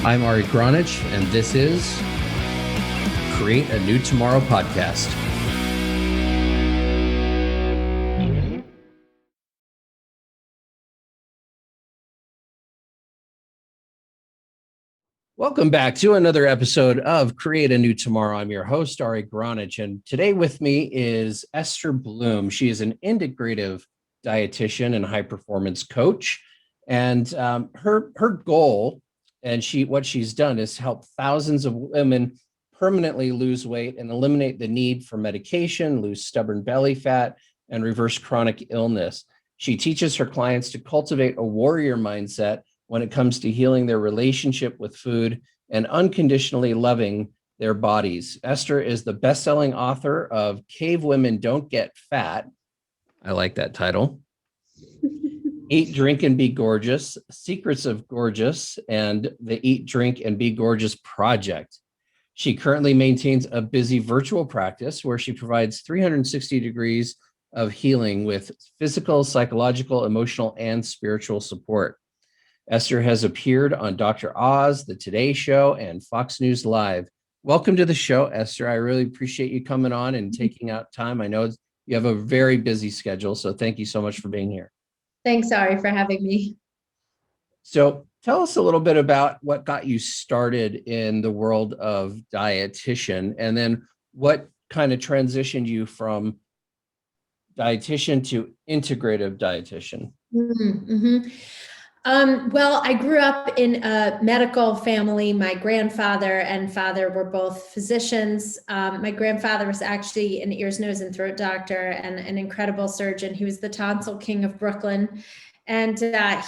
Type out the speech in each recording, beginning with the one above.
I'm Ari Gronich, and this is Create a New Tomorrow podcast. Welcome back to another episode of Create a New Tomorrow. I'm your host, Ari Gronich, and today with me is Esther Blum. She is an integrative dietitian and high performance coach. And her goal, and what she's done is help thousands of women permanently lose weight and eliminate the need for medication, lose stubborn belly fat, and reverse chronic illness. She teaches her clients to cultivate a warrior mindset when it comes to healing their relationship with food and unconditionally loving their bodies. Esther is the best-selling author of Cave Women Don't Get Fat. I like that title. Eat, Drink, and Be Gorgeous, Secrets of Gorgeous, and the Eat, Drink, and Be Gorgeous Project. She currently maintains a busy virtual practice where she provides 360 degrees of healing with physical, psychological, emotional, and spiritual support. Esther has appeared on Dr. Oz, The Today Show, and Fox News Live. Welcome to the show, Esther. I really appreciate you coming on and taking out time. I know you have a very busy schedule, so thank you so much for being here. Thanks, Ari, for having me. So tell us a little bit about what got you started in the world of dietitian, and then what kind of transitioned you from dietitian to integrative dietitian. Mm-hmm. Well, I grew up in a medical family. My grandfather and father were both physicians. My grandfather was actually an ears, nose, and throat doctor and an incredible surgeon. He was the tonsil king of Brooklyn. And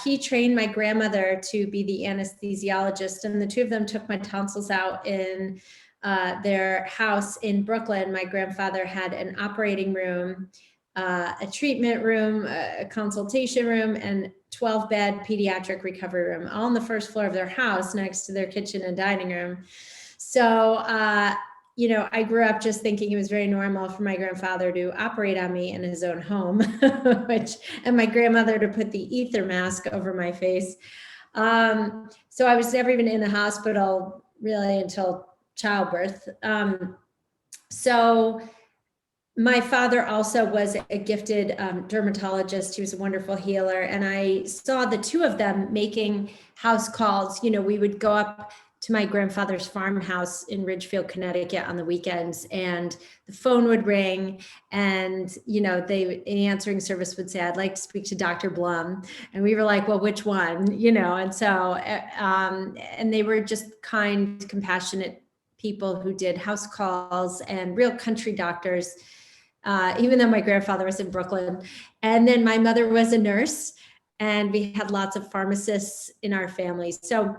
he trained my grandmother to be the anesthesiologist. And the two of them took my tonsils out in their house in Brooklyn. My grandfather had an operating room, a treatment room, a consultation room, and 12-bed pediatric recovery room, all on the first floor of their house next to their kitchen and dining room. So, I grew up just thinking it was very normal for my grandfather to operate on me in his own home, and my grandmother to put the ether mask over my face. So I was never even in the hospital really until childbirth. So my father also was a gifted dermatologist. He was a wonderful healer. And I saw the two of them making house calls. We would go up to my grandfather's farmhouse in Ridgefield, Connecticut on the weekends, and the phone would ring, and, the answering service would say, "I'd like to speak to Dr. Blum." And we were like, "Well, which one?" And so, and they were just kind, compassionate people who did house calls and real country doctors. Even though my grandfather was in Brooklyn. And then my mother was a nurse, and we had lots of pharmacists in our family. So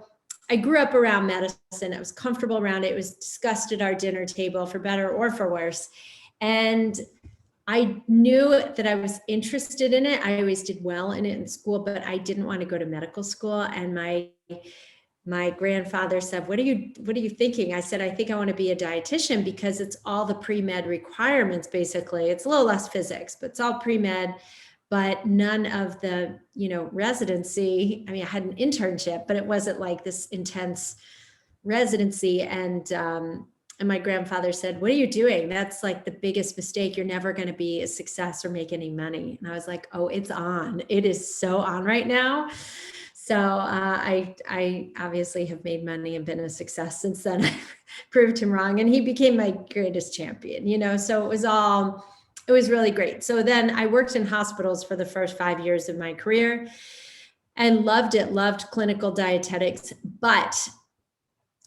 I grew up around medicine. I was comfortable around it. It was discussed at our dinner table, for better or for worse. And I knew that I was interested in it. I always did well in it in school, but I didn't want to go to medical school. And my grandfather said, what are you thinking? I said, I think I want to be a dietitian because it's all the pre-med requirements, basically. It's a little less physics, but it's all pre-med, but none of the, residency. I mean, I had an internship, but it wasn't like this intense residency. And my grandfather said, "What are you doing? That's like the biggest mistake. You're never going to be a success or make any money." And I was like, "Oh, it's on. It is so on right now." So I obviously have made money and been a success since then. I proved him wrong, and he became my greatest champion, so it was really great. So then I worked in hospitals for the first 5 years of my career and loved it, loved clinical dietetics, but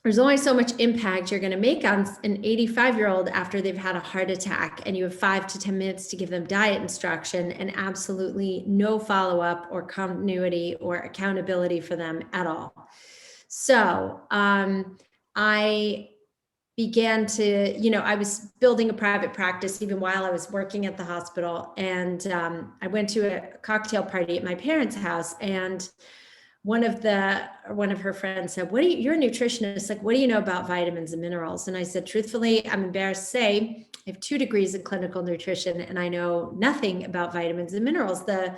there's only so much impact you're going to make on an 85-year-old after they've had a heart attack, and you have 5 to 10 minutes to give them diet instruction and absolutely no follow-up or continuity or accountability for them at all. So I began to, I was building a private practice even while I was working at the hospital. And I went to a cocktail party at my parents' house, and one of her friends said, "You're a nutritionist. Like, what do you know about vitamins and minerals?" And I said, "Truthfully, I'm embarrassed to say I have 2 degrees in clinical nutrition, and I know nothing about vitamins and minerals. The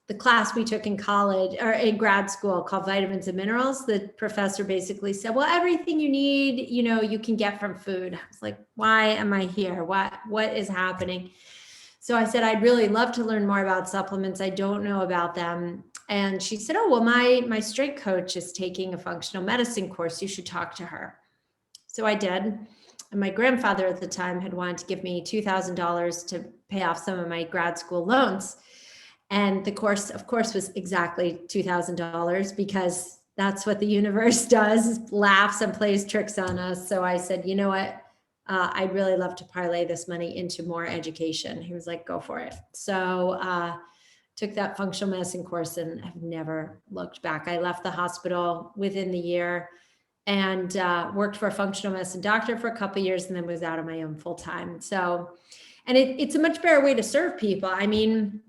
the class we took in college or in grad school called Vitamins and Minerals, the professor basically said, well, everything you need, you can get from food. I was like, why am I here? What is happening? So I said, I'd really love to learn more about supplements. I don't know about them. And she said, oh, well, my strength coach is taking a functional medicine course. You should talk to her. So I did. And my grandfather at the time had wanted to give me $2,000 to pay off some of my grad school loans. And the course, of course, was exactly $2,000 because that's what the universe does, laughs and plays tricks on us. So I said, you know what? I'd really love to parlay this money into more education. He was like, go for it. So took that functional medicine course and I've never looked back. I left the hospital within the year and worked for a functional medicine doctor for a couple of years and then was out on my own full time. So, and it's a much better way to serve people. I mean,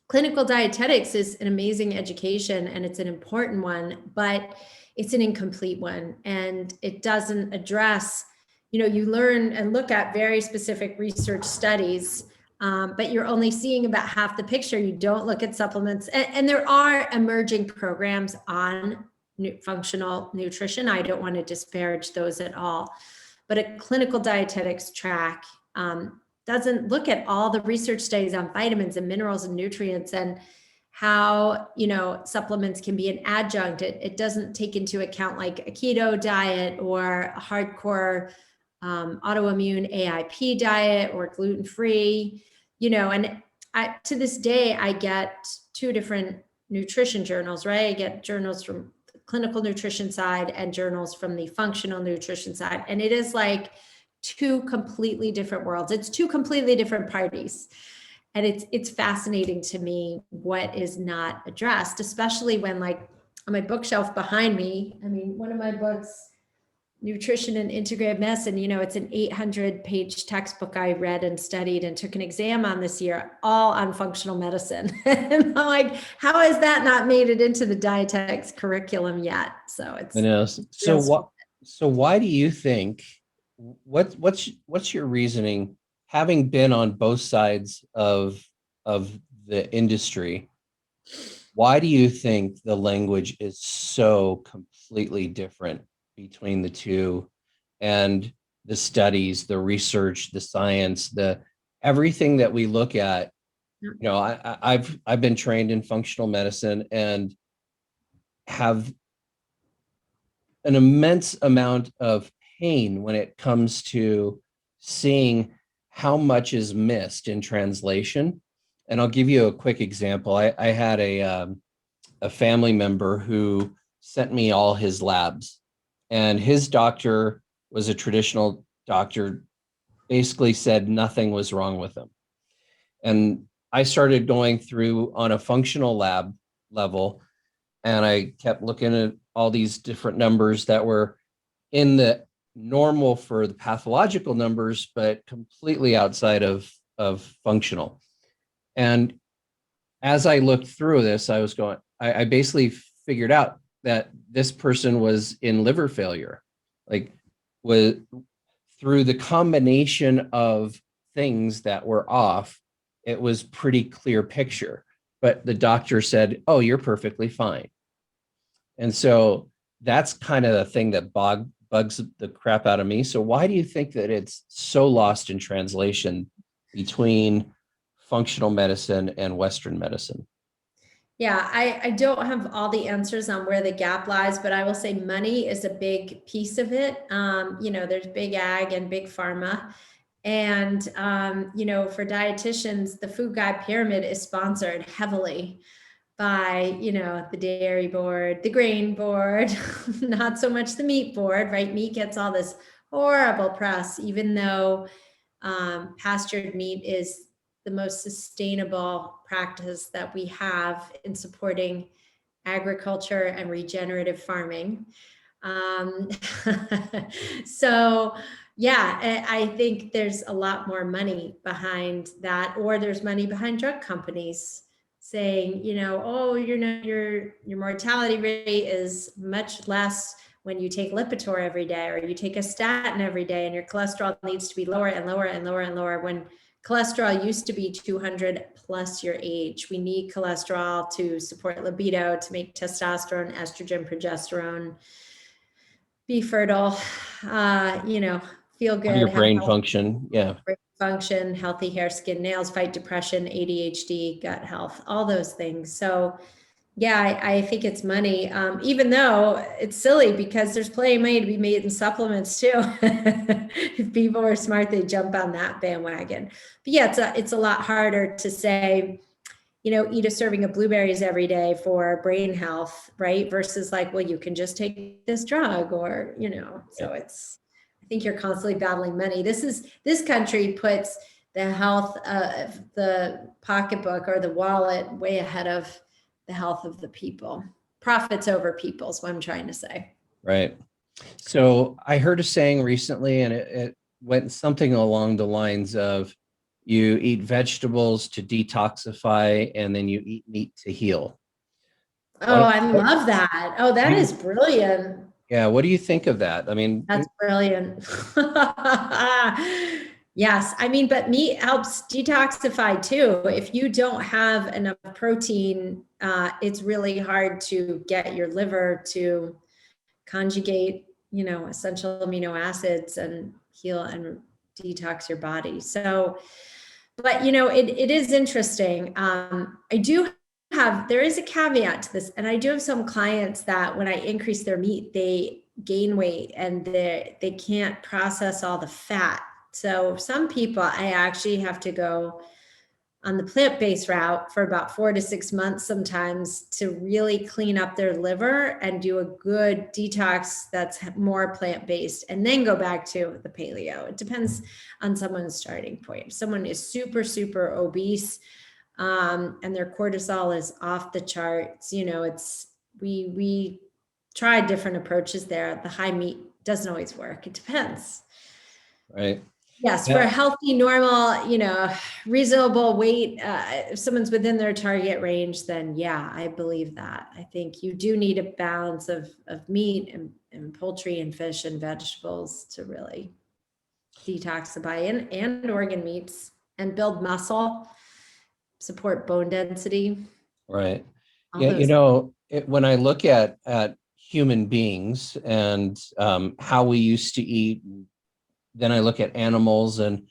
clinical dietetics is an amazing education and it's an important one, but it's an incomplete one. And it doesn't address, you learn and look at very specific research studies, but you're only seeing about half the picture. You don't look at supplements. And there are emerging programs on functional nutrition. I don't want to disparage those at all, but a clinical dietetics track doesn't look at all the research studies on vitamins and minerals and nutrients and how, supplements can be an adjunct. It doesn't take into account like a keto diet or a hardcore autoimmune AIP diet or gluten-free, and to this day, I get two different nutrition journals, right? I get journals from the clinical nutrition side and journals from the functional nutrition side. And it is like two completely different worlds. It's two completely different parties. And it's fascinating to me what is not addressed, especially when like on my bookshelf behind me, I mean, one of my books, Nutrition and Integrative Medicine, it's an 800-page textbook I read and studied and took an exam on this year, all on functional medicine. And I'm like, how has that not made it into the dietetics curriculum yet? So it's, I know. So why do you think, what's your reasoning, having been on both sides of the industry, why do you think the language is so completely different between the two, and the studies, the research, the science, the everything that we look at? I've been trained in functional medicine and have an immense amount of pain when it comes to seeing how much is missed in translation. And I'll give you a quick example. I had a family member who sent me all his labs, and his doctor was a traditional doctor, basically said nothing was wrong with him. And I started going through on a functional lab level, and I kept looking at all these different numbers that were in the normal for the pathological numbers, but completely outside of functional. And as I looked through this, I basically figured out that this person was in liver failure, was through the combination of things that were off. It was pretty clear picture, but the doctor said, oh, you're perfectly fine. And so that's kind of the thing that bugs the crap out of me. So why do you think that it's so lost in translation between functional medicine and Western medicine? Yeah, I don't have all the answers on where the gap lies, but I will say money is a big piece of it. There's big ag and big pharma. And, for dietitians, the food guide pyramid is sponsored heavily by, the dairy board, the grain board, not so much the meat board, right? Meat gets all this horrible press, even though pastured meat is the most sustainable practice that we have in supporting agriculture and regenerative farming. So yeah, I think there's a lot more money behind that, or there's money behind drug companies saying, oh, your mortality rate is much less when you take Lipitor every day, or you take a statin every day, and your cholesterol needs to be lower and lower and lower and lower, when cholesterol used to be 200 plus your age. We need cholesterol to support libido, to make testosterone, estrogen, progesterone, be fertile, feel good, Your have brain healthy function. Yeah. brain function, healthy hair, skin, nails, fight depression, ADHD, gut health, all those things. So yeah, I think it's money, even though it's silly because there's plenty of money to be made in supplements too. If people are smart, they jump on that bandwagon. But yeah, it's a lot harder to say, eat a serving of blueberries every day for brain health, right? Versus like, well, you can just take this drug or, so I think you're constantly battling money. This country puts the health of the pocketbook or the wallet way ahead of the health of the people. Profits over people is what I'm trying to say. Right. So I heard a saying recently, and it went something along the lines of you eat vegetables to detoxify, and then you eat meat to heal. Oh, I love that. Oh, that is brilliant. Yeah. What do you think of that? I mean, That's brilliant. Yes. I mean, but meat helps detoxify too. If you don't have enough protein, it's really hard to get your liver to conjugate, essential amino acids and heal and detox your body. So, but it is interesting. There is a caveat to this, and I do have some clients that when I increase their meat, they gain weight and they can't process all the fat. So some people, I actually have to go on the plant-based route for about 4 to 6 months sometimes to really clean up their liver and do a good detox that's more plant-based, and then go back to the paleo. It depends on someone's starting point. If someone is super, super obese, and their cortisol is off the charts, we try different approaches there. The high meat doesn't always work. It depends. right. Yes, Yeah. for a healthy, normal, reasonable weight, if someone's within their target range, then yeah, I believe that. I think you do need a balance of meat and poultry and fish and vegetables to really detoxify, and organ meats, and build muscle, support bone density. Right. All Yeah. those. When I look at human beings and how we used to eat, then I look at animals, and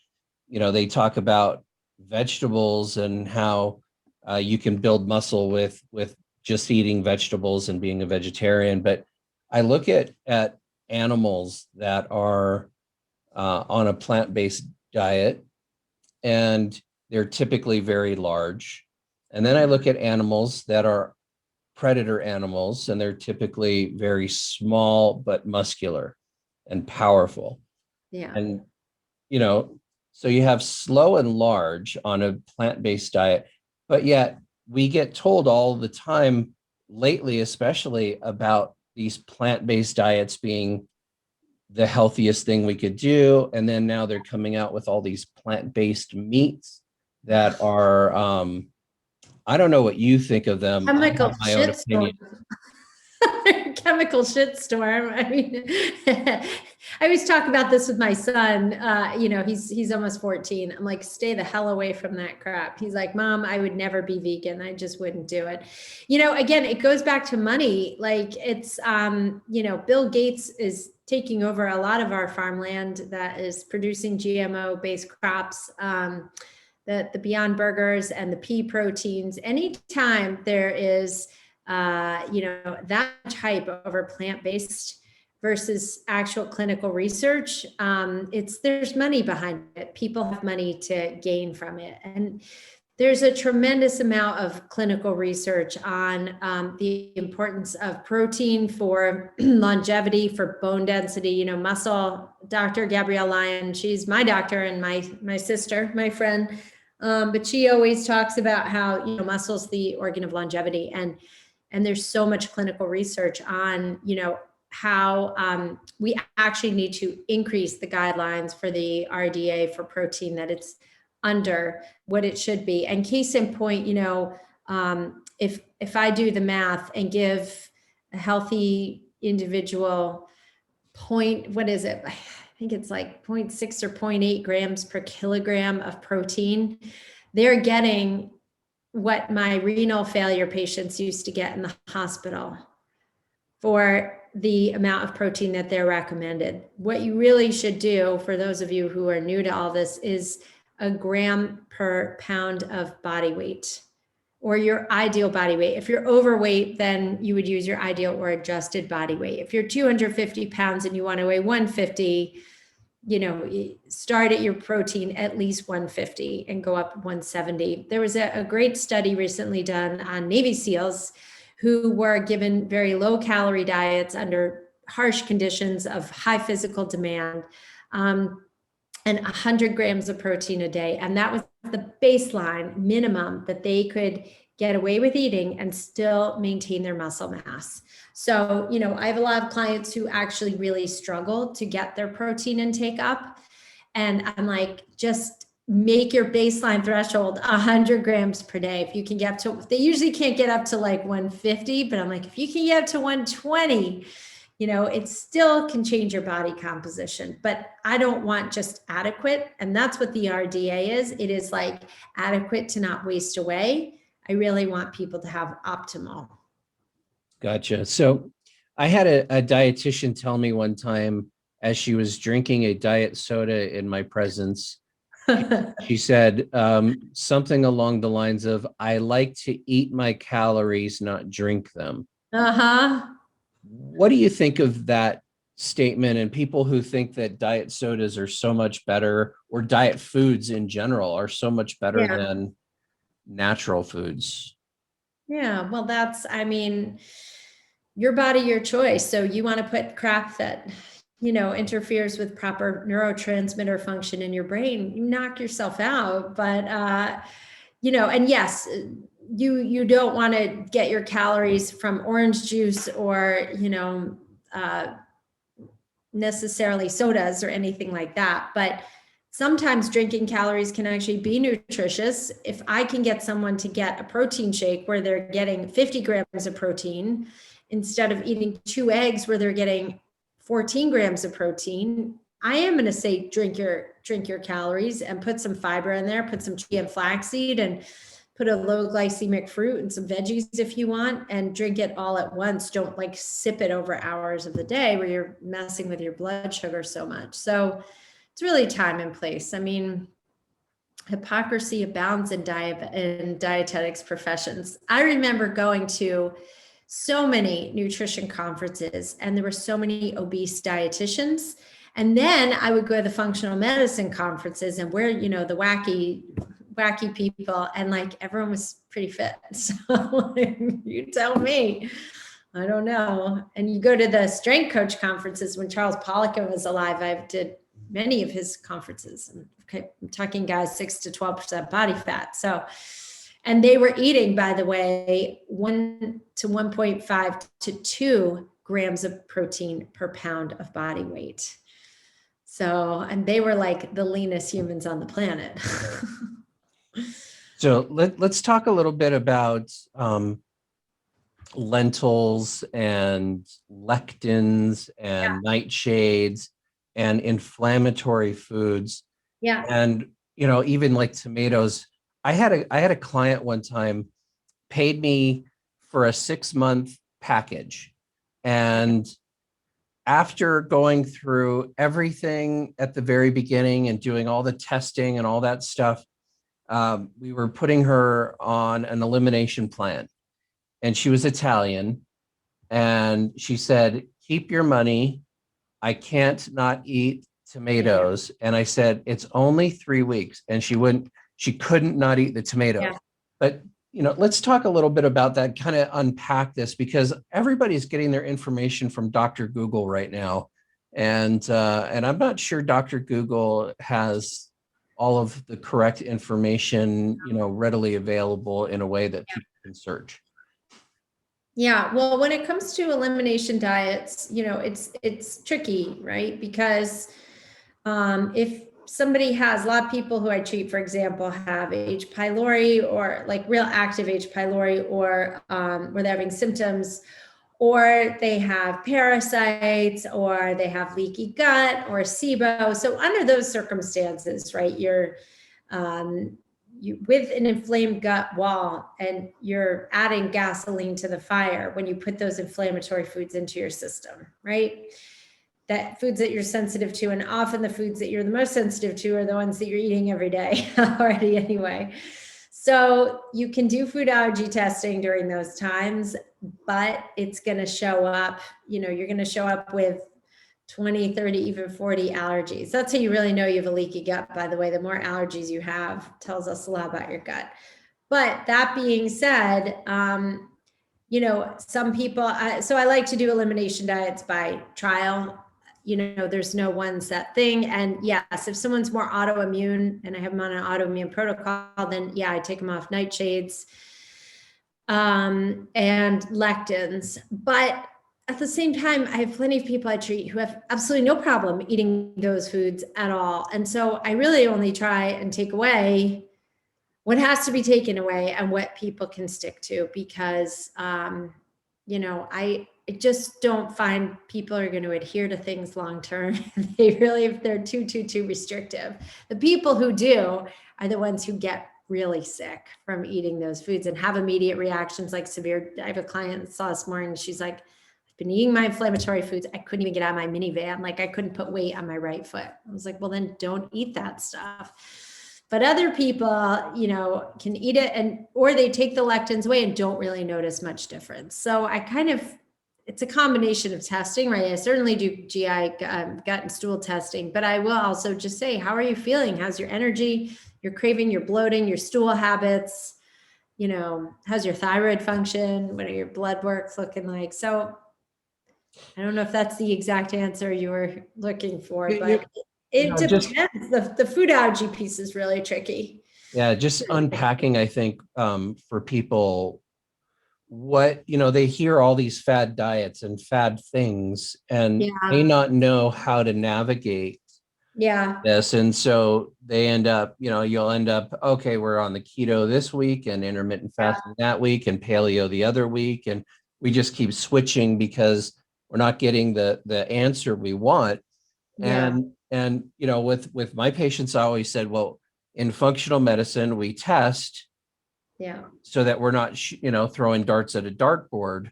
they talk about vegetables and how you can build muscle with just eating vegetables and being a vegetarian. But I look at animals that are on a plant-based diet, and they're typically very large. And then I look at animals that are predator animals, and they're typically very small but muscular and powerful. Yeah. And so you have slow and large on a plant-based diet, but yet we get told all the time lately, especially about these plant-based diets being the healthiest thing we could do. And then now they're coming out with all these plant-based meats that are, I don't know what you think of them. I Chemical have my own shitstorm. opinion. Chemical shitstorm. I mean, I always talk about this with my son. He's almost 14. I'm like, stay the hell away from that crap. He's like, Mom, I would never be vegan. I just wouldn't do it. Again, it goes back to money. Like it's, Bill Gates is taking over a lot of our farmland that is producing GMO-based crops. The Beyond Burgers and the pea proteins. Anytime there is that type over plant-based versus actual clinical research, there's money behind it. People have money to gain from it. And there's a tremendous amount of clinical research on the importance of protein for longevity, for bone density, muscle. Dr. Gabrielle Lyon, she's my doctor and my sister, my friend. But she always talks about how, muscle's the organ of longevity. And there's so much clinical research on, how we actually need to increase the guidelines for the RDA for protein, that it's under what it should be. And case in point, if I do the math and give a healthy individual what is it? think it's like 0.6 or 0.8 grams per kilogram of protein. They're getting what my renal failure patients used to get in the hospital for the amount of protein that they're recommended. What you really should do, for those of you who are new to all this, is a gram per pound of body weight, or your ideal body weight. If you're overweight, then you would use your ideal or adjusted body weight. If you're 250 pounds and you want to weigh 150, start at your protein at least 150 and go up 170. There was a great study recently done on Navy SEALs who were given very low calorie diets under harsh conditions of high physical demand, and 100 grams of protein a day. And that was the baseline minimum that they could get away with eating and still maintain their muscle mass. So, I have a lot of clients who actually really struggle to get their protein intake up. And I'm like, just make your baseline threshold 100 grams per day. If you can get to, they usually can't get up to like 150, but I'm like, if you can get up to 120, it still can change your body composition. But I don't want just adequate. And that's what the RDA is. It is like adequate to not waste away. I really want people to have optimal. Gotcha. So I had a dietitian tell me one time, as she was drinking a diet soda in my presence, she said something along the lines of, I like to eat my calories, not drink them. Uh-huh. What do you think of that statement, and people who think that diet sodas are so much better, or diet foods in general are so much better than natural foods? Yeah, well, your body, your choice. So you want to put crap that, interferes with proper neurotransmitter function in your brain, you knock yourself out. But, and yes, you don't want to get your calories from orange juice or, necessarily sodas or anything like that. But sometimes drinking calories can actually be nutritious. If I can get someone to get a protein shake where they're getting 50 grams of protein instead of eating 2 eggs where they're getting 14 grams of protein, I am going to say drink your calories and put some fiber in there, put some chia and flaxseed, and put a low glycemic fruit and some veggies if you want, and drink it all at once. Don't like sip it over hours of the day where you're messing with your blood sugar so much. So it's really time and place. I mean, hypocrisy abounds in dietetics professions. I remember going to so many nutrition conferences, and there were so many obese dietitians. And then I would go to the functional medicine conferences, and where, the wacky people, and like everyone was pretty fit. So like, you tell me, I don't know. And you go to the strength coach conferences when Charles Poliquin was alive. I did many of his conferences. Okay, I'm talking guys 6 to 12% body fat. So, and they were eating, by the way, 1 to 1.5 to 2 grams of protein per pound of body weight. So, and they were like the leanest humans on the planet. So let's talk a little bit about lentils and lectins and nightshades and inflammatory foods. Yeah. And, even like tomatoes. I had a client one time paid me for a 6-month package. And after going through everything at the very beginning and doing all the testing and all that stuff, we were putting her on an elimination plan, and she was Italian. And she said, keep your money. I can't not eat tomatoes. And I said, it's only 3 weeks. And she couldn't not eat the tomatoes. Yeah. But, let's talk a little bit about that, kind of unpack this, because everybody's getting their information from Dr. Google right now. And I'm not sure Dr. Google has all of the correct information, readily available in a way that people can search. Yeah, well, when it comes to elimination diets, it's tricky, right? Because if somebody has, a lot of people who I treat, for example, have H. pylori, or like real active H. pylori, or where they're having symptoms, or they have parasites, or they have leaky gut or SIBO. So under those circumstances, right, you're with an inflamed gut wall, and you're adding gasoline to the fire when you put those inflammatory foods into your system, right? That foods that you're sensitive to, and often the foods that you're the most sensitive to are the ones that you're eating every day already anyway. So you can do food allergy testing during those times, but it's going to show up, you're going to show up with 20, 30, even 40 allergies. That's how you really know you have a leaky gut, by the way. The more allergies you have tells us a lot about your gut. But that being said, some people, so I like to do elimination diets by trial. There's no one set thing. And yes, if someone's more autoimmune and I have them on an autoimmune protocol, then yeah, I take them off nightshades and lectins. But at the same time, I have plenty of people I treat who have absolutely no problem eating those foods at all. And so I really only try and take away what has to be taken away and what people can stick to, because, I just don't find people are going to adhere to things long-term. They really, if they're too restrictive. The people who do are the ones who get really sick from eating those foods and have immediate reactions like severe. I have a client that saw this morning. She's like, I've been eating my inflammatory foods. I couldn't even get out of my minivan. Like I couldn't put weight on my right foot. I was like, well, then don't eat that stuff. But other people, can eat it or they take the lectins away and don't really notice much difference. So it's a combination of testing, right? I certainly do GI, gut and stool testing, but I will also just say, how are you feeling? How's your energy, your craving, your bloating, your stool habits? How's your thyroid function? What are your blood work looking like? So I don't know if that's the exact answer you were looking for, but it depends. The food allergy piece is really tricky. Yeah, just unpacking, I think, for people, what, they hear all these fad diets and fad things and may not know how to navigate this. And so they end up, you'll end up, okay, we're on the keto this week and intermittent fasting that week and paleo the other week. And we just keep switching because we're not getting the answer we want. And with my patients, I always said, well, in functional medicine, we test so that we're not, throwing darts at a dartboard.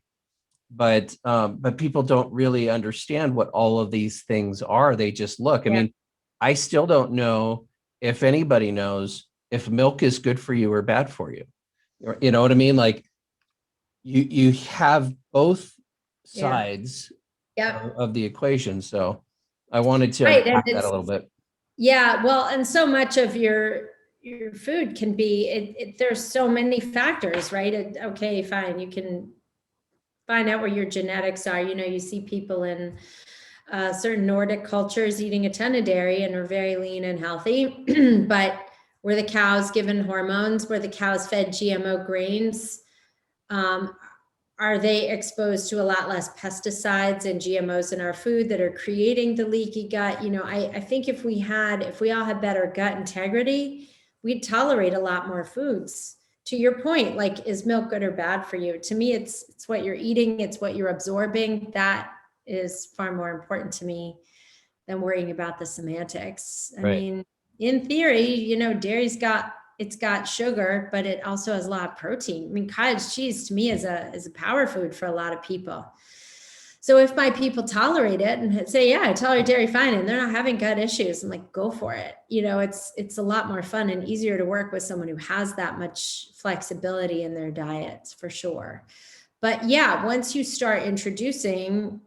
But people don't really understand what all of these things are. They just look. I mean, I still don't know if anybody knows if milk is good for you or bad for you. You know what I mean? Like you have both sides of the equation. So I wanted to unpack that a little bit. Yeah, well, and so much of your food can be, there's so many factors, right? Okay, fine. You can find out where your genetics are. You see people in certain Nordic cultures eating a ton of dairy and are very lean and healthy, but were the cows given hormones? Were the cows fed GMO grains? Are they exposed to a lot less pesticides and GMOs in our food that are creating the leaky gut? I think if we all had better gut integrity, we'd tolerate a lot more foods. To your point, like, is milk good or bad for you? To me, it's what you're eating, it's what you're absorbing. That is far more important to me than worrying about the semantics. I mean, in theory, dairy's got sugar, but it also has a lot of protein. I mean, cottage cheese to me is a power food for a lot of people. So if my people tolerate it and say, yeah, I tolerate dairy fine, and they're not having gut issues, I'm like, go for it. It's a lot more fun and easier to work with someone who has that much flexibility in their diets, for sure. But yeah, once you start introducing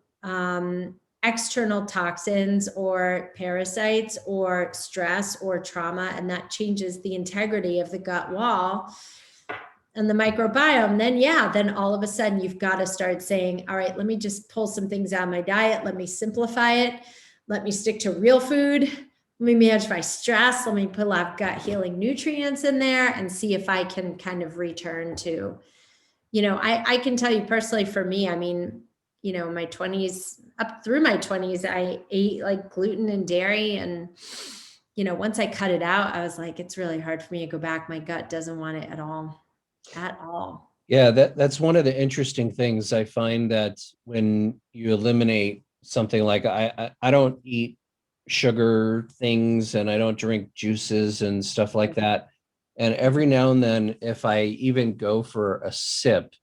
external toxins or parasites or stress or trauma, and that changes the integrity of the gut wall and the microbiome, then all of a sudden you've got to start saying, all right, let me just pull some things out of my diet. Let me simplify it. Let me stick to real food. Let me manage my stress. Let me put a lot of gut healing nutrients in there and see if I can kind of return to, I can tell you personally, for me, I mean, my 20s, up through my 20s, I ate like gluten and dairy. And, once I cut it out, I was like, it's really hard for me to go back. My gut doesn't want it at all. Yeah, that's one of the interesting things. I find that when you eliminate something like I don't eat sugar things and I don't drink juices and stuff like that. And every now and then, if I even go for a sip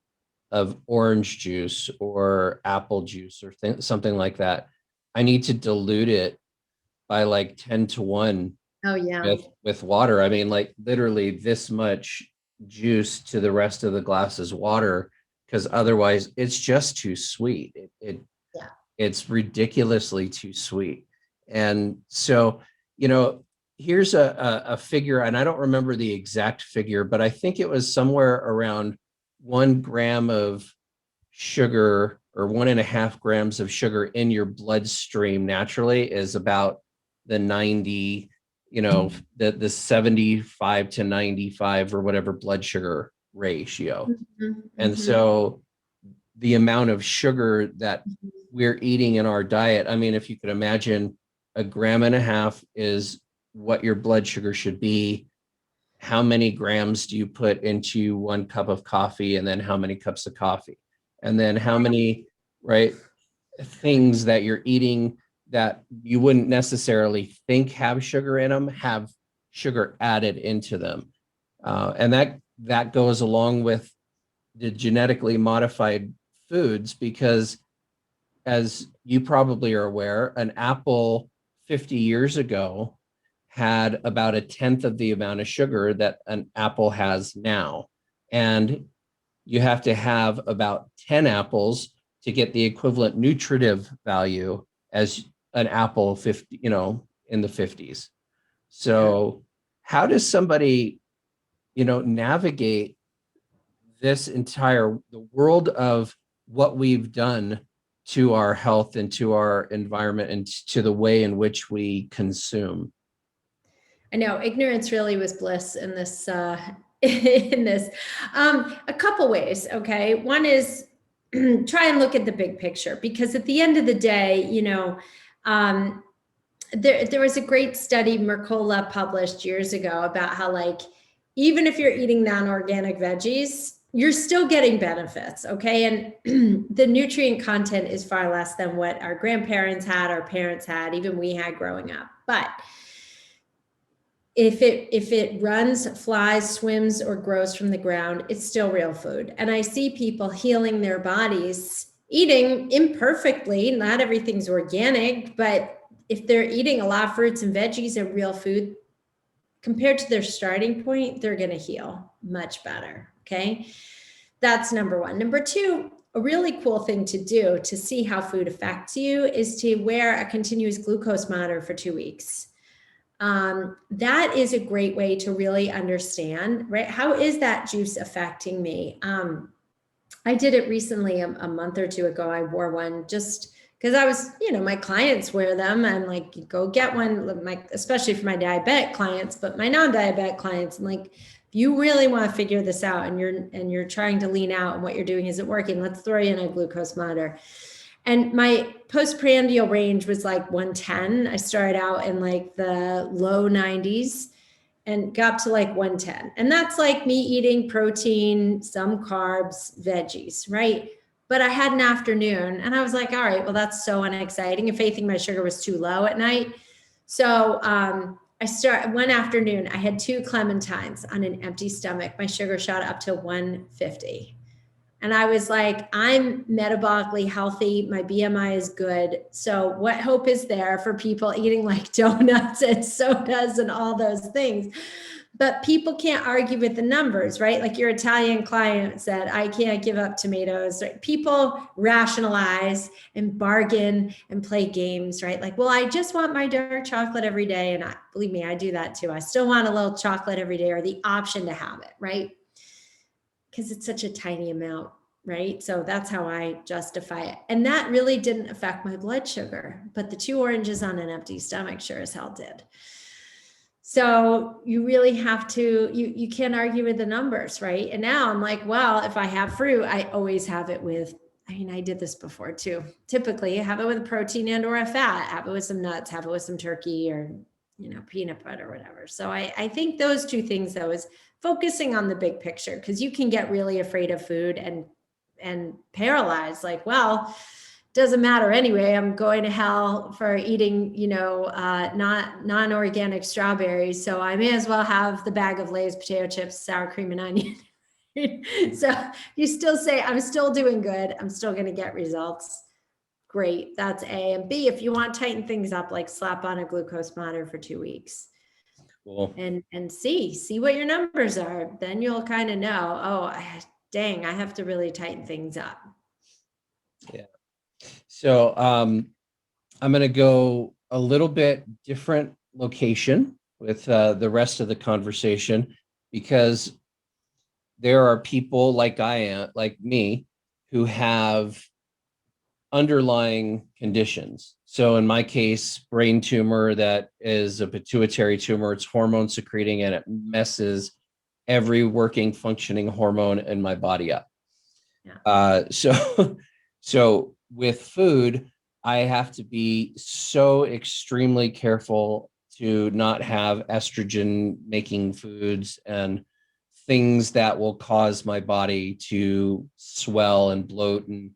of orange juice or apple juice or something like that, I need to dilute it by like 10 to 1 Oh yeah. with water. I mean, like literally this much juice to the rest of the glass is water, because otherwise it's just too sweet. Yeah. It's ridiculously too sweet. And so, you know, here's a figure, and I don't remember the exact figure, but I think it was somewhere around 1 gram of sugar or 1.5 grams of sugar in your bloodstream naturally is about the 90, the 75 to 95 or whatever blood sugar ratio. Mhm, And mhm, so the amount of sugar that mhm. we're eating in our diet, I mean, if you could imagine, 1.5 grams is what your blood sugar should be. How many grams do you put into 1 cup of coffee, and then how many cups of coffee, and then how many, right, things that you're eating that you wouldn't necessarily think have sugar in them have sugar added into them. And that goes along with the genetically modified foods, because as you probably are aware, an apple 50 years ago had about a tenth of the amount of sugar that an apple has now. And you have to have about 10 apples to get the equivalent nutritive value as an apple 50, in the 50s. Yeah. So how does somebody, navigate this entire the world of what we've done to our health and to our environment and to the way in which we consume? I know ignorance really was bliss in this in this. A couple ways. Okay. One is try and look at the big picture, because at the end of the day, um, there was a great study Mercola published years ago about how, like, even if you're eating non-organic veggies, you're still getting benefits. Okay. And the nutrient content is far less than what our grandparents had, our parents had, even we had growing up. But if it runs, flies, swims, or grows from the ground, it's still real food. And I see people healing their bodies, eating imperfectly. Not everything's organic, but if they're eating a lot of fruits and veggies and real food, compared to their starting point, they're going to heal much better. Okay. That's number one. Number two, a really cool thing to do to see how food affects you is to wear a continuous glucose monitor for 2 weeks. That is a great way to really understand, right? How is that juice affecting me? I did it recently, a month or two ago. I wore one just because I was, my clients wear them. I'm like, go get one, especially for my diabetic clients, but my non-diabetic clients, I'm like, if you really want to figure this out and you're trying to lean out and what you're doing isn't working, let's throw you in a glucose monitor. And my postprandial range was like 110. I started out in like the low 90s and got to like 110. And that's like me eating protein, some carbs, veggies, right? But I had an afternoon and I was like, all right, well, that's so unexciting. If anything, my sugar was too low at night. So I start one afternoon, I had 2 clementines on an empty stomach. My sugar shot up to 150. And I was like, I'm metabolically healthy. My BMI is good. So what hope is there for people eating like donuts and sodas and all those things? But people can't argue with the numbers, right? Like your Italian client said, I can't give up tomatoes. Right? People rationalize and bargain and play games, right? Like, well, I just want my dark chocolate every day. And believe me, I do that too. I still want a little chocolate every day, or the option to have it, right? Because it's such a tiny amount, right? So that's how I justify it. And that really didn't affect my blood sugar, but the 2 oranges on an empty stomach sure as hell did. So you really have to, you can't argue with the numbers, right? And now I'm like, well, if I have fruit, I always have it with, I did this before too. Typically have it with a protein and or a fat, have it with some nuts, have it with some turkey or, peanut butter or whatever. So I think those two things though is focusing on the big picture, because you can get really afraid of food and paralyzed, like, well, doesn't matter anyway, I'm going to hell for eating, not non-organic strawberries, so I may as well have the bag of Lay's potato chips, sour cream and onion. So you still say, I'm still doing good, I'm still going to get results. Great, that's A. And B, if you want to tighten things up, like slap on a glucose monitor for 2 weeks. Cool. And see what your numbers are. Then you'll kind of know, oh, dang, I have to really tighten things up. Yeah. So I'm going to go a little bit different location with the rest of the conversation, because there are people like me, who have underlying conditions. So in my case, brain tumor that is a pituitary tumor, it's hormone secreting and it messes every working functioning hormone in my body up. Yeah. So with food, I have to be so extremely careful to not have estrogen making foods and things that will cause my body to swell and bloat and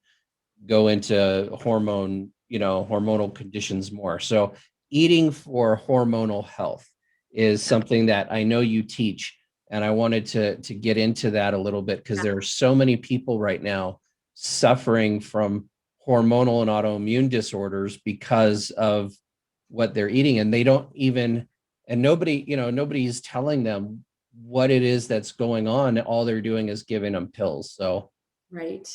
go into hormonal conditions more. So eating for hormonal health is something that I know you teach. And I wanted to get into that a little bit, because there are so many people right now suffering from hormonal and autoimmune disorders because of what they're eating. And they don't even, and nobody's telling them what it is that's going on. All they're doing is giving them pills. So. Right.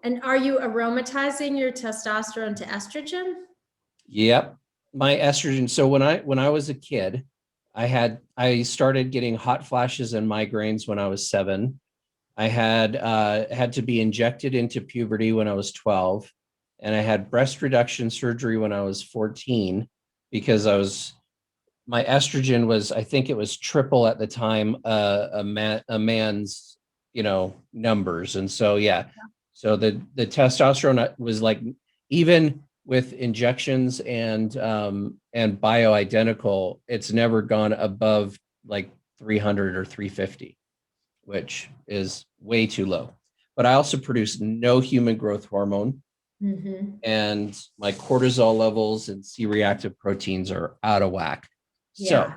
And are you aromatizing your testosterone to estrogen? Yep. My estrogen. So when I was a kid, I started getting hot flashes and migraines when I was 7. I had to be injected into puberty when I was 12, and I had breast reduction surgery when I was 14, because my estrogen was, I think it was triple at the time, a man's, numbers. And so, yeah. So the testosterone was like, even with injections and bioidentical, it's never gone above like 300 or 350, which is way too low. But I also produce no human growth hormone. Mm-hmm. And my cortisol levels and C-reactive proteins are out of whack. Yeah. So,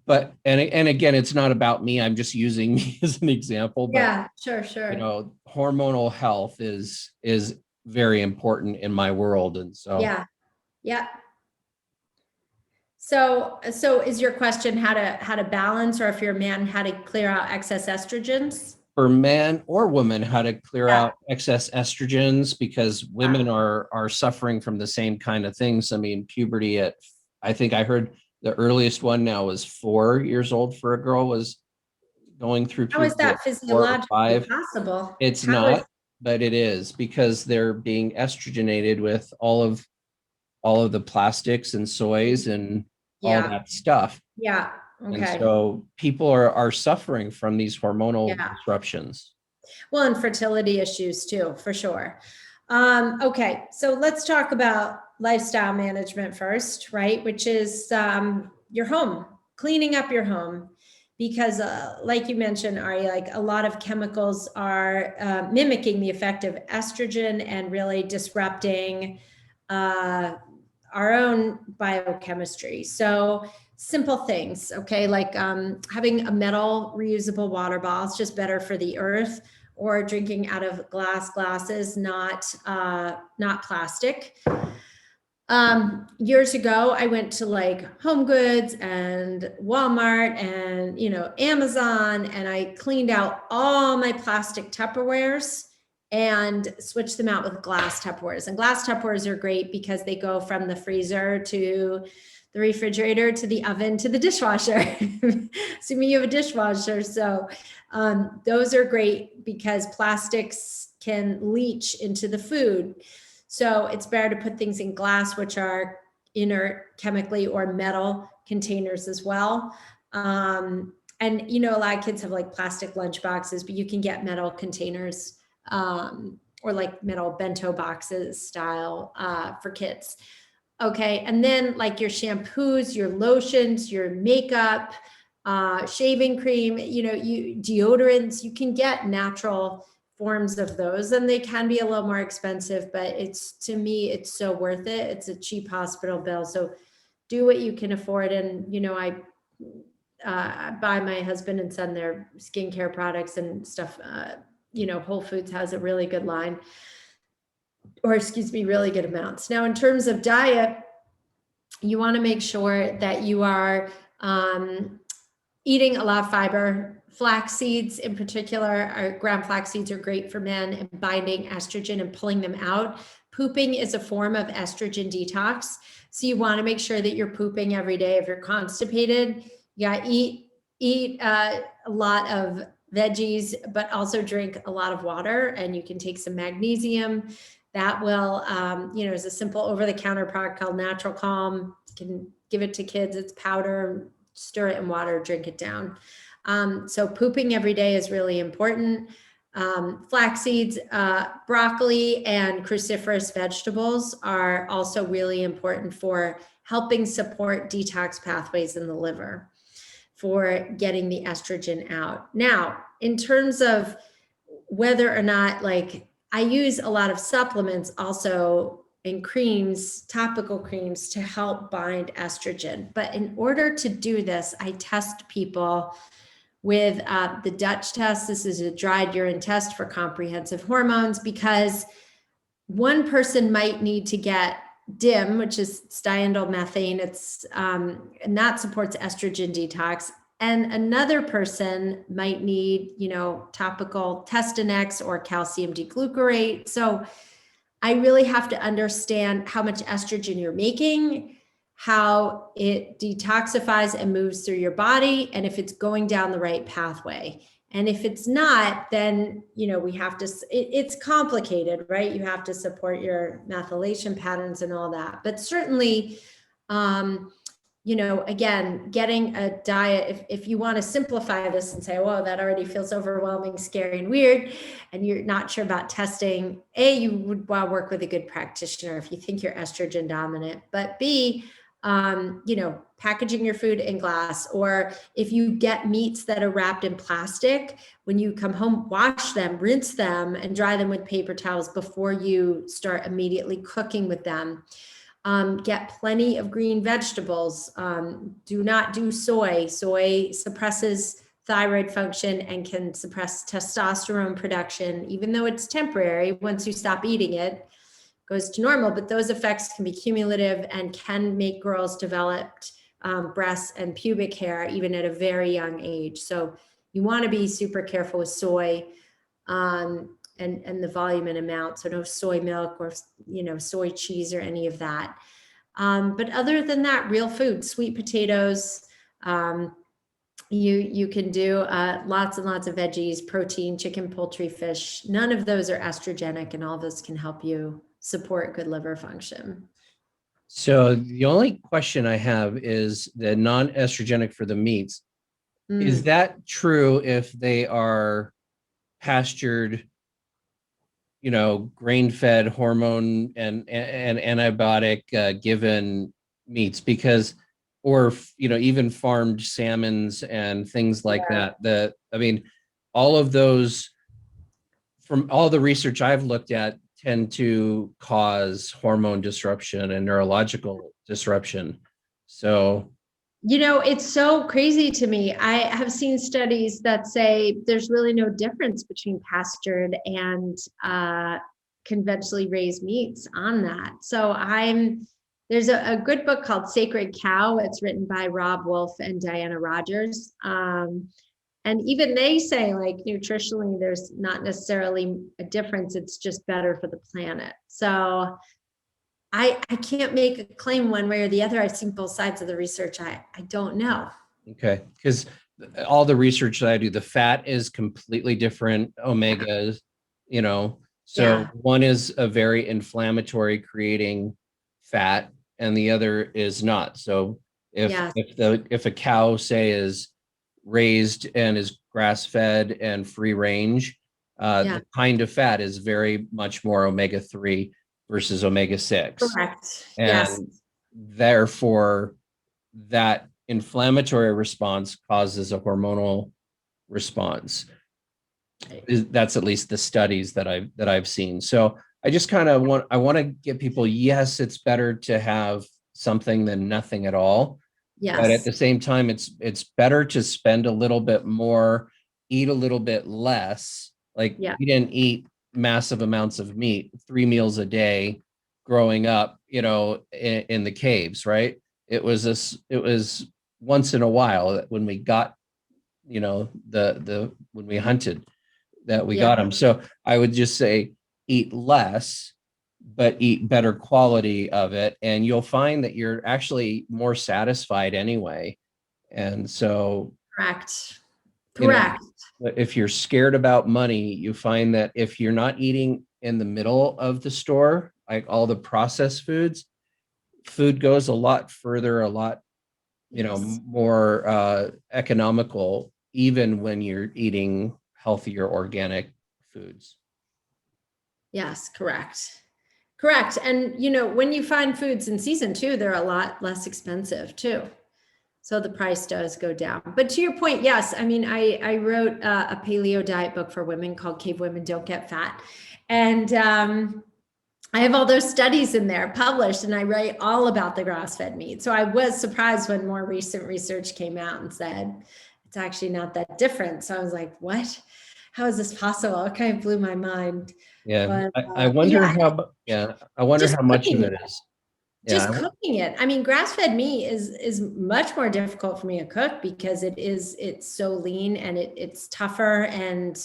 but, and again, it's not about me. I'm just using me as an example. But, yeah, sure. Hormonal health is very important in my world. And so, yeah. So is your question how to balance, or if you're a man, how to clear out excess estrogens? For man or woman, how to clear out excess estrogens, because women are suffering from the same kind of things. I mean, puberty I think I heard the earliest one now was 4 years old for a girl, was going through puberty. How is that physiologically possible? It's not, but it is, because they're being estrogenated with all of the plastics and soys and all that stuff. Yeah. Okay. And so people are suffering from these hormonal disruptions. Well, and fertility issues too, for sure. Okay, so let's talk about lifestyle management first, right? Which is your home, cleaning up your home. Because like you mentioned, Ari, like a lot of chemicals are mimicking the effect of estrogen and really disrupting our own biochemistry. So simple things, okay, like having a metal reusable water bottle is just better for the earth, or drinking out of glasses, not plastic. Years ago, I went to like Home Goods and Walmart and Amazon, and I cleaned out all my plastic Tupperwares and switch them out with glass Tupperwares. And glass Tupperwares are great because they go from the freezer to the refrigerator to the oven to the dishwasher. Assuming you have a dishwasher. So those are great because plastics can leach into the food. So it's better to put things in glass, which are inert chemically, or metal containers as well. And a lot of kids have like plastic lunch boxes, but you can get metal containers or like metal bento boxes style for kids. Okay. And then like your shampoos, your lotions, your makeup, shaving cream, deodorants, you can get natural forms of those, and they can be a little more expensive, but to me, it's so worth it. It's a cheap hospital bill. So do what you can afford. And, I buy my husband and son their skincare products and stuff. Whole Foods has a really good line, or really good amounts. Now, in terms of diet, you want to make sure that you are eating a lot of fiber. Flax seeds in particular, ground flax seeds are great for men and binding estrogen and pulling them out. Pooping is a form of estrogen detox. So you want to make sure that you're pooping every day. If you're constipated, eat a lot of veggies, but also drink a lot of water, and you can take some magnesium. That will, there's a simple over-the-counter product called Natural Calm. You can give it to kids. It's powder, stir it in water, drink it down. So pooping every day is really important. Flax seeds, broccoli, and cruciferous vegetables are also really important for helping support detox pathways in the liver, for getting the estrogen out. Now, in terms of whether or not, I use a lot of supplements also in creams, topical creams, to help bind estrogen. But in order to do this, I test people with the Dutch test. This is a dried urine test for comprehensive hormones, because one person might need to get DIM, which is diindolylmethane. It's and that supports estrogen detox. And another person might need, topical Testinex or calcium D-glucarate. So I really have to understand how much estrogen you're making, how it detoxifies and moves through your body, and if it's going down the right pathway. And if it's not, then, we have to, it's complicated, right? You have to support your methylation patterns and all that. But certainly, again, getting a diet, if you want to simplify this and say, whoa, that already feels overwhelming, scary, and weird, and you're not sure about testing, A, you would want to work with a good practitioner if you think you're estrogen dominant, but B, packaging your food in glass, or if you get meats that are wrapped in plastic, when you come home, wash them, rinse them, and dry them with paper towels before you start immediately cooking with them. Get plenty of green vegetables. Do not do soy. Soy suppresses thyroid function and can suppress testosterone production, even though it's temporary. Once you stop eating it, it goes to normal, but those effects can be cumulative and can make girls develop breasts and pubic hair even at a very young age. So you want to be super careful with soy. And the volume and amount. So no soy milk or, soy cheese or any of that. But other than that, real food, sweet potatoes, you can do lots and lots of veggies, protein, chicken, poultry, fish. None of those are estrogenic, and all those can help you support good liver function. So the only question I have is the non-estrogenic for the meats. Is that true if they are pastured, grain-fed, hormone and antibiotic given meats? Because, or even farmed salmons and things like that. All of those, from all the research I've looked at, tend to cause hormone disruption and neurological disruption. So it's so crazy to me. I have seen studies that say there's really no difference between pastured and conventionally raised meats on that. So there's a good book called Sacred Cow. It's written by Rob Wolf and Diana Rogers. And even they say, nutritionally, there's not necessarily a difference. It's just better for the planet. So I can't make a claim one way or the other. I've seen both sides of the research. I don't know. Okay. Because all the research that I do, the fat is completely different. Omegas, so one is a very inflammatory creating fat and the other is not. So if a cow, say, is raised and is grass fed and free range, the kind of fat is very much more omega-3 versus omega-6. Correct. And therefore that inflammatory response causes a hormonal response. That's at least the studies that I've seen. So I just kind of want to get people, yes, it's better to have something than nothing at all. But at Yes. the same time, it's better to spend a little bit more, eat a little bit less. Like Yeah. we didn't eat massive amounts of meat, 3 meals a day growing up, in the caves, right? It was once in a while when we got, the when we hunted that we got Yeah. them. So I would just say eat less, but eat better quality of it. And you'll find that you're actually more satisfied anyway. And so, Correct. you know, Correct. if you're scared about money, you find that if you're not eating in the middle of the store, like all the processed foods, food goes a lot further, a lot, Yes. more economical, even when you're eating healthier organic foods. Yes, correct. Correct. And when you find foods in season too, they're a lot less expensive too. So the price does go down. But to your point, yes, I mean, I wrote a paleo diet book for women called Cave Women Don't Get Fat. And I have all those studies in there published, and I write all about the grass-fed meat. So I was surprised when more recent research came out and said it's actually not that different. So I was like, what? How is this possible? It kind of blew my mind. Yeah, But I wonder yeah, how. Yeah, I wonder just how much of cooking it it. is. Just Yeah, cooking it. I mean, grass-fed meat is much more difficult for me to cook because it's so lean and it's tougher, and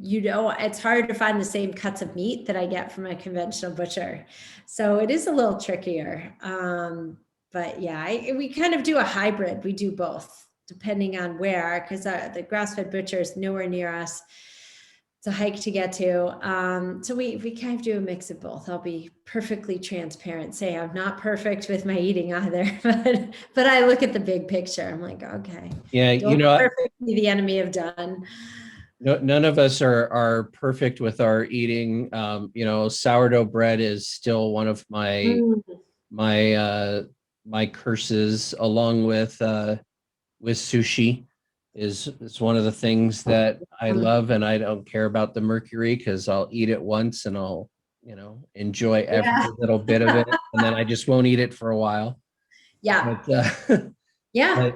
it's hard to find the same cuts of meat that I get from a conventional butcher. So it is a little trickier. But yeah, we kind of do a hybrid. We do both depending on where, because the grass-fed butcher is nowhere near us. It's a hike to get to. So we kind of do a mix of both. I'll be perfectly transparent, say I'm not perfect with my eating either, but I look at the big picture. I'm like, okay, yeah. don't perfect be the enemy of done. No, none of us are perfect with our eating. Sourdough bread is still one of my my curses, along with sushi. Is one of the things that I love, and I don't care about the mercury because I'll eat it once and I'll enjoy every Yeah. little bit of it, and then I just won't eat it for a while. Yeah. But Yeah.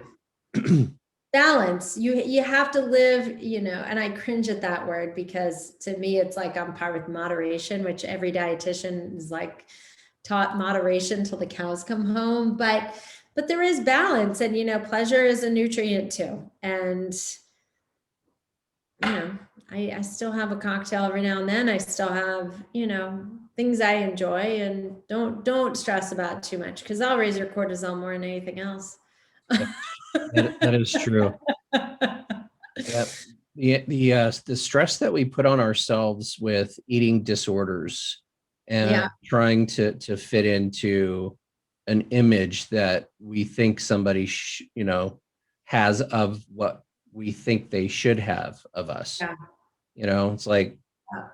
but Balance. You have to live, and I cringe at that word because to me it's like on par with moderation, which every dietitian is like taught moderation till the cows come home. But there is balance, and pleasure is a nutrient too. And I still have a cocktail every now and then. I still have, things I enjoy, and don't stress about too much because I'll raise your cortisol more than anything else. that is true. Yeah. The stress that we put on ourselves with eating disorders and Yeah. trying to fit into an image that we think somebody has of what we think they should have of us. Yeah. It's like Yeah.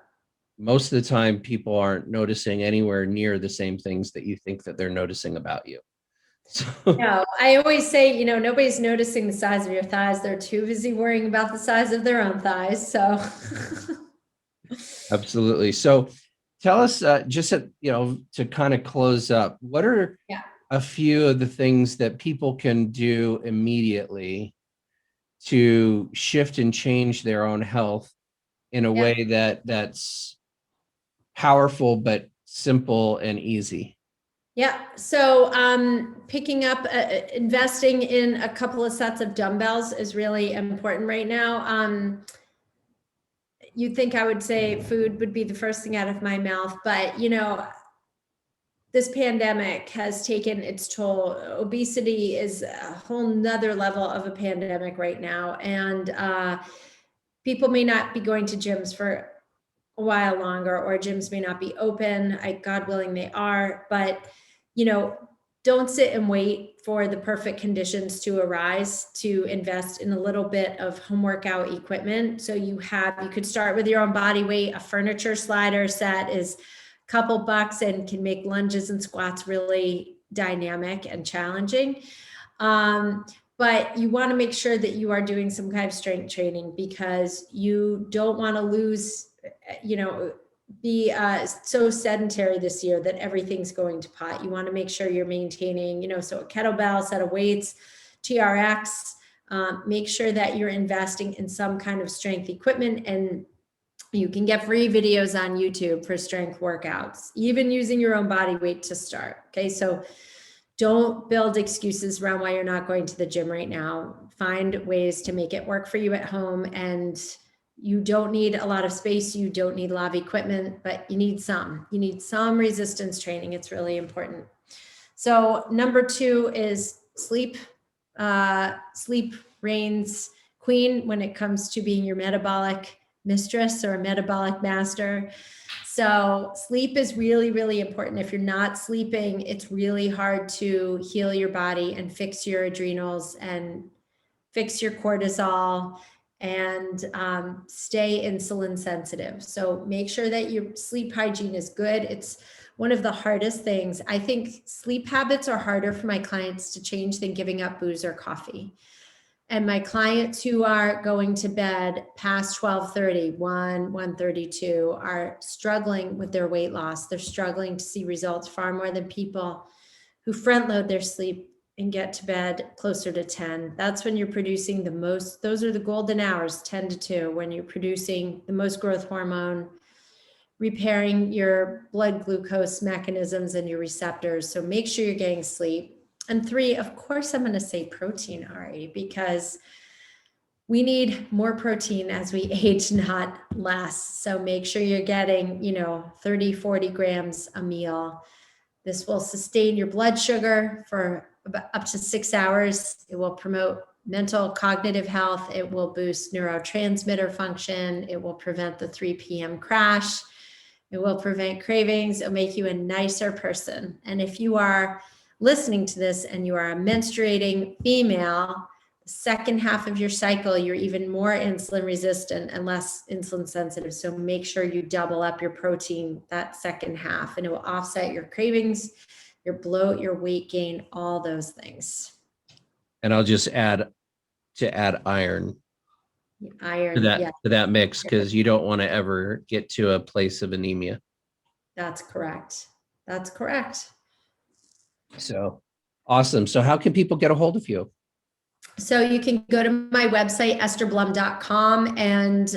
most of the time people aren't noticing anywhere near the same things that you think that they're noticing about you. So No, I always say, nobody's noticing the size of your thighs. They're too busy worrying about the size of their own thighs. So absolutely. So tell us, just to kind of close up, what are yeah. a few of the things that people can do immediately to shift and change their own health in a Yeah. way that's powerful but simple and easy? Yeah. So picking up, investing in a couple of sets of dumbbells is really important right now. You'd think I would say food would be the first thing out of my mouth, but this pandemic has taken its toll. Obesity is a whole nother level of a pandemic right now. And people may not be going to gyms for a while longer, or gyms may not be open. God willing, they are, but don't sit and wait for the perfect conditions to arise to invest in a little bit of home workout equipment. So you could start with your own body weight. A furniture slider set is a couple bucks and can make lunges and squats really dynamic and challenging. But you want to make sure that you are doing some kind of strength training, because you don't want to lose, be so sedentary this year that everything's going to pot. You want to make sure you're maintaining, so a kettlebell, set of weights, TRX, make sure that you're investing in some kind of strength equipment, and you can get free videos on YouTube for strength workouts, even using your own body weight to start. Okay. So don't build excuses around why you're not going to the gym right now. Find ways to make it work for you at home. And you don't need a lot of space. You don't need a lot of equipment, but you need some. You need some resistance training. It's really important. So number 2 is sleep. Sleep reigns queen when it comes to being your metabolic mistress or a metabolic master. So sleep is really, really important. If you're not sleeping, it's really hard to heal your body and fix your adrenals and fix your cortisol and stay insulin sensitive. So make sure that your sleep hygiene is good. It's one of the hardest things. I think sleep habits are harder for my clients to change than giving up booze or coffee. And my clients who are going to bed past 12:30, 1:32 are struggling with their weight loss. They're struggling to see results far more than people who front load their sleep and get to bed closer to 10. That's when you're producing the most. Those are the golden hours, 10 to 2, when you're producing the most growth hormone, repairing your blood glucose mechanisms and your receptors. So make sure you're getting sleep. And 3, of course, I'm going to say protein, Ari, because we need more protein as we age, not less. So make sure you're getting, 30, 40 grams a meal. This will sustain your blood sugar for up to 6 hours. It will promote mental, cognitive health. It will boost neurotransmitter function. It will prevent the 3 p.m. crash. It will prevent cravings. It'll make you a nicer person. And if you are listening to this and you are a menstruating female, the second half of your cycle, you're even more insulin resistant and less insulin sensitive. So make sure you double up your protein that second half, and it will offset your cravings, your bloat, your weight gain, all those things. And I'll just add iron Iron, to that mix, because you don't want to ever get to a place of anemia. That's correct. That's correct. So awesome. So how can people get a hold of you? So you can go to my website, estherblum.com. And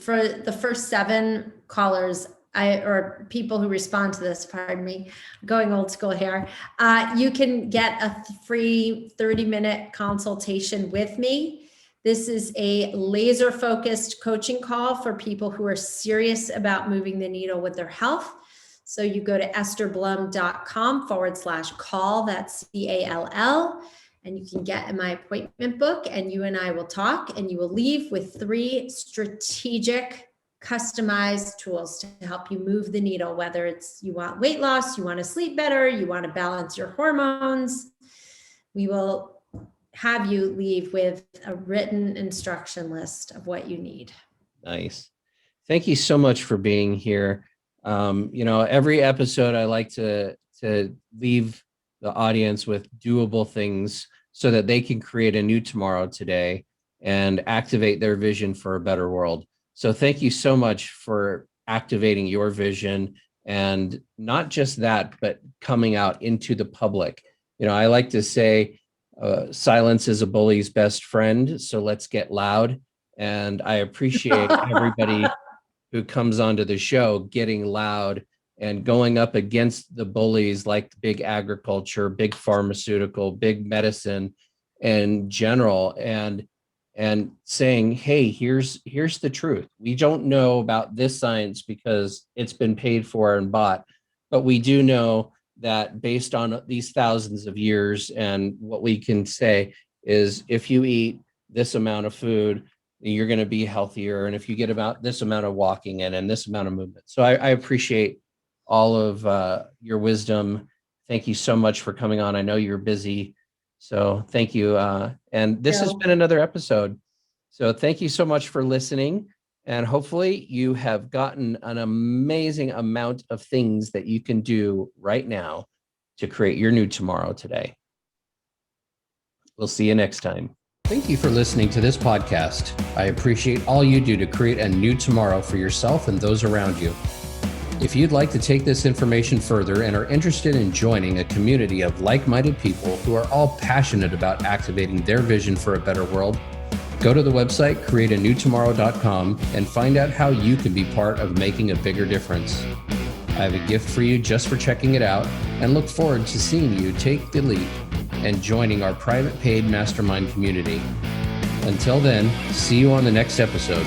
for the first 7 callers, or people who respond to this, pardon me, going old school here, you can get a free 30-minute consultation with me. This is a laser focused coaching call for people who are serious about moving the needle with their health. So you go to estherblum.com/call, that's CALL. And you can get in my appointment book, and you and I will talk, and you will leave with 3 strategic, customized tools to help you move the needle, whether it's you want weight loss, you want to sleep better, you want to balance your hormones. We will have you leave with a written instruction list of what you need. Nice. Thank you so much for being here. Every episode I like to leave the audience with doable things so that they can create a new tomorrow today and activate their vision for a better world. So thank you so much for activating your vision, and not just that, but coming out into the public. I like to say silence is a bully's best friend. So let's get loud. And I appreciate everybody who comes onto the show getting loud and going up against the bullies like big agriculture, big pharmaceutical, big medicine in general, and saying, hey, here's the truth. We don't know about this science because it's been paid for and bought, but we do know that based on these thousands of years, and what we can say is if you eat this amount of food, you're going to be healthier. And if you get about this amount of walking in and this amount of movement. So I appreciate all of your wisdom. Thank you so much for coming on. I know you're busy. So thank you. And this has been another episode. So thank you so much for listening. And hopefully you have gotten an amazing amount of things that you can do right now to create your new tomorrow today. We'll see you next time. Thank you for listening to this podcast. I appreciate all you do to create a new tomorrow for yourself and those around you. If you'd like to take this information further and are interested in joining a community of like-minded people who are all passionate about activating their vision for a better world, go to the website createanewtomorrow.com and find out how you can be part of making a bigger difference. I have a gift for you just for checking it out and look forward to seeing you take the leap and joining our private paid mastermind community. Until then, see you on the next episode.